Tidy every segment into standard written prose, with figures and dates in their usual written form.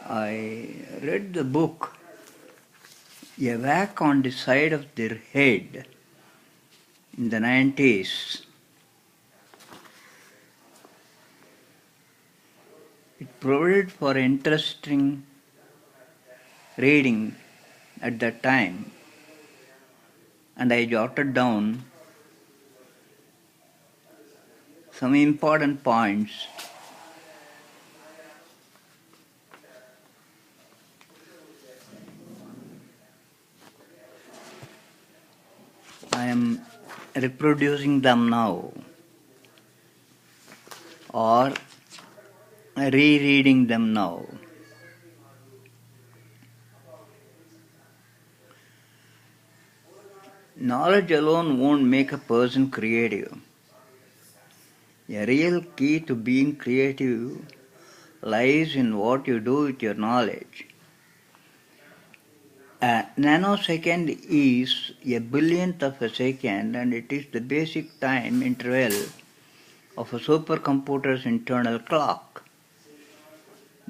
I read the book A Whack on the Side of Their Head in the 90s. It provided for interesting reading at that time, and I jotted down some important points. I am reproducing them now or rereading them now. Knowledge alone won't make a person creative. A real key to being creative lies in what you do with your knowledge. A nanosecond is a billionth of a second, and it is the basic time interval of a supercomputer's internal clock.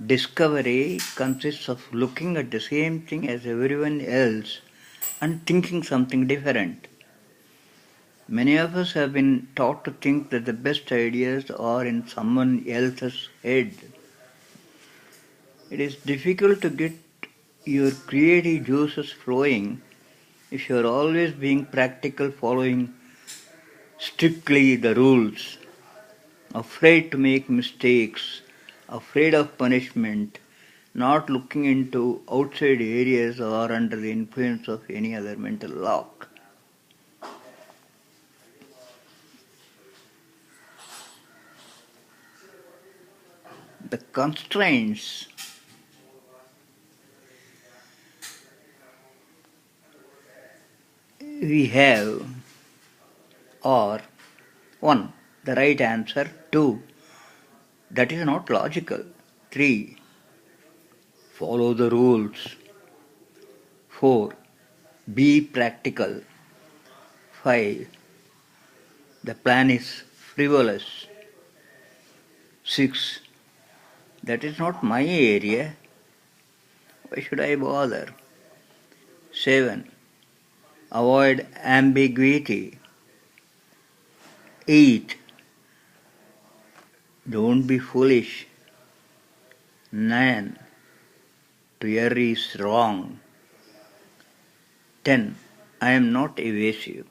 Discovery consists of looking at the same thing as everyone else and thinking something different. Many of us have been taught to think that the best ideas are in someone else's head. It is difficult to get your creative juices flowing if you are always being practical, following strictly the rules, afraid to make mistakes, afraid of punishment, not looking into outside areas or under the influence of any other mental lock. The constraints we have are 1. The right answer. 2. That is not logical. 3. Follow the rules. 4. Be practical. 5. The plan is frivolous. 6. That is not my area. Why should I bother? 7. Avoid ambiguity. 8. Don't be foolish. 9. To err is wrong. 10. I am not evasive.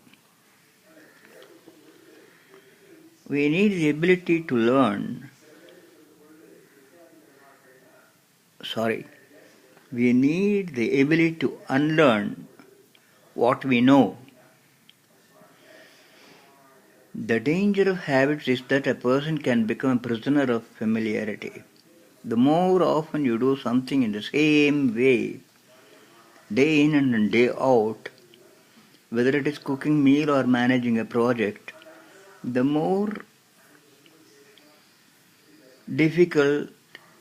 We need the ability to learn. We need the ability to unlearn what we know. The danger of habits is that a person can become a prisoner of familiarity. The more often you do something in the same way, day in and day out, whether it is cooking meal or managing a project, the more difficult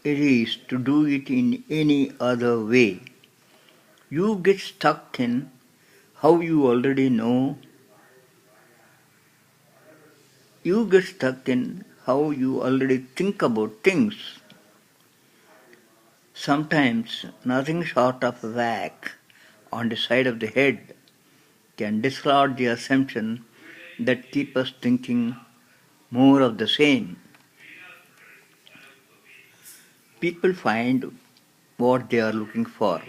it is to do it in any other way. You get stuck in how you already know. You get stuck in how you already think about things. Sometimes nothing short of a whack on the side of the head can dislodge the assumption that keep us thinking more of the same. People find what they are looking for.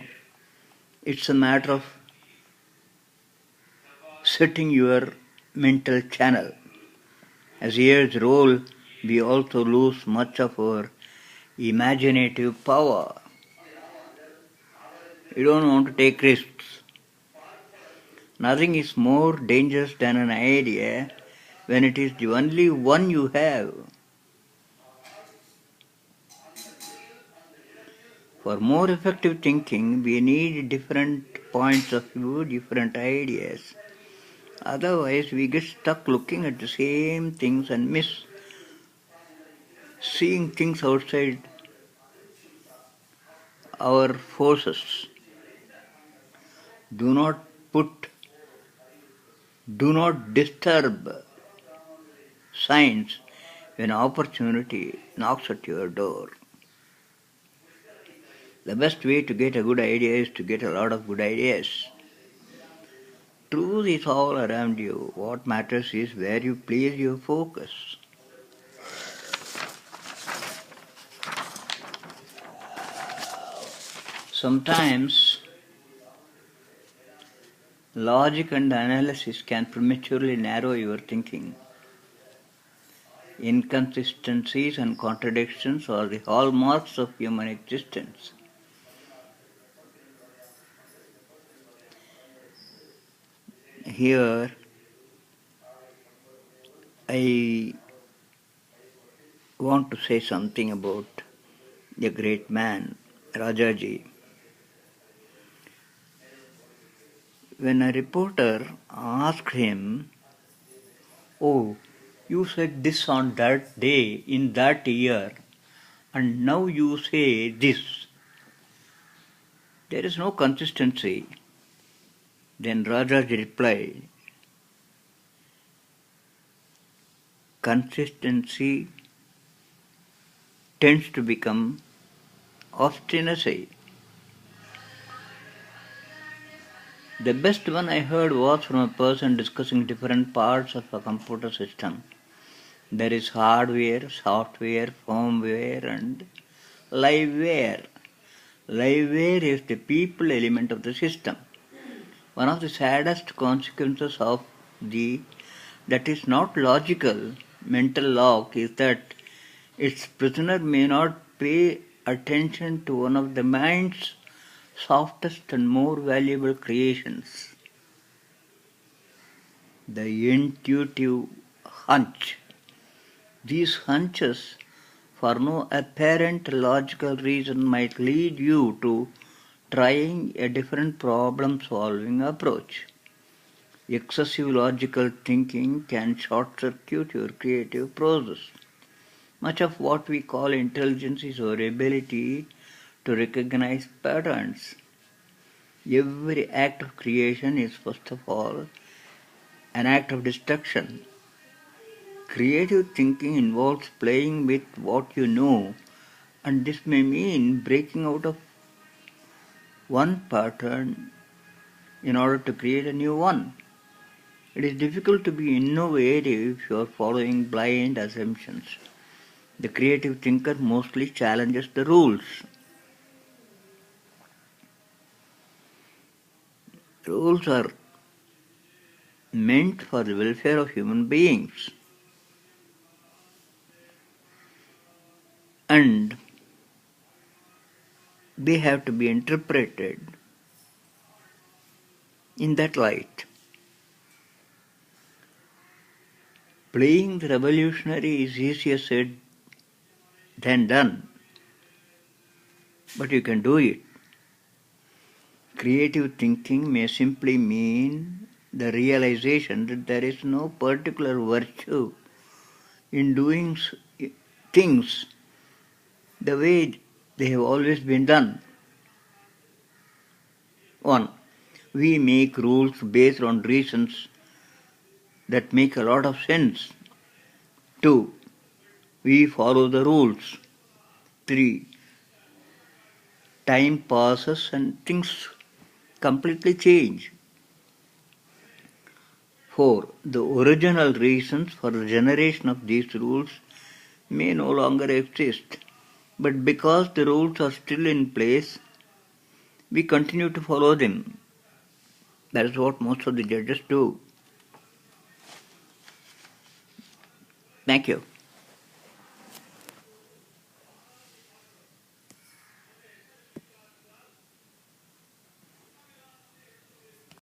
It's a matter of setting your mental channel. As years roll, we also lose much of our imaginative power. You don't want to take risks. Nothing is more dangerous than an idea when it is the only one you have. For more effective thinking, we need different points of view, different ideas. Otherwise, we get stuck looking at the same things and miss seeing things outside our forces. Do not disturb signs when opportunity knocks at your door. The best way to get a good idea is to get a lot of good ideas. Truth is all around you. What matters is where you place your focus. Sometimes logic and analysis can prematurely narrow your thinking. Inconsistencies and contradictions are the hallmarks of human existence. Here, I want to say something about the great man, Rajaji. When a reporter asked him, "Oh, you said this on that day in that year, and now you say this. There is no consistency." Then Rajaji replied, "Consistency tends to become obstinacy." The best one I heard was from a person discussing different parts of a computer system. There is hardware, software, firmware, and liveware. Liveware is the people element of the system. One of the saddest consequences of the that is not logical mental lock is that its prisoner may not pay attention to one of the mind's softest and more valuable creations, the intuitive hunch. These hunches, for no apparent logical reason, might lead you to trying a different problem solving approach. Excessive logical thinking can short circuit your creative process. Much of what we call intelligence is our ability to recognize patterns. Every act of creation is, first of all, an act of destruction. Creative thinking involves playing with what you know, and this may mean breaking out of one pattern in order to create a new one. It is difficult to be innovative if you are following blind assumptions. The creative thinker mostly challenges the rules. Rules are meant for the welfare of human beings, and they have to be interpreted in that light. Playing the revolutionary is easier said than done, but you can do it. Creative thinking may simply mean the realization that there is no particular virtue in doing things the way they have always been done. 1. We make rules based on reasons that make a lot of sense. 2. We follow the rules. 3. Time passes and things completely change. 4. The original reasons for the generation of these rules may no longer exist, but because the rules are still in place, we continue to follow them. That is what most of the judges do. Thank you.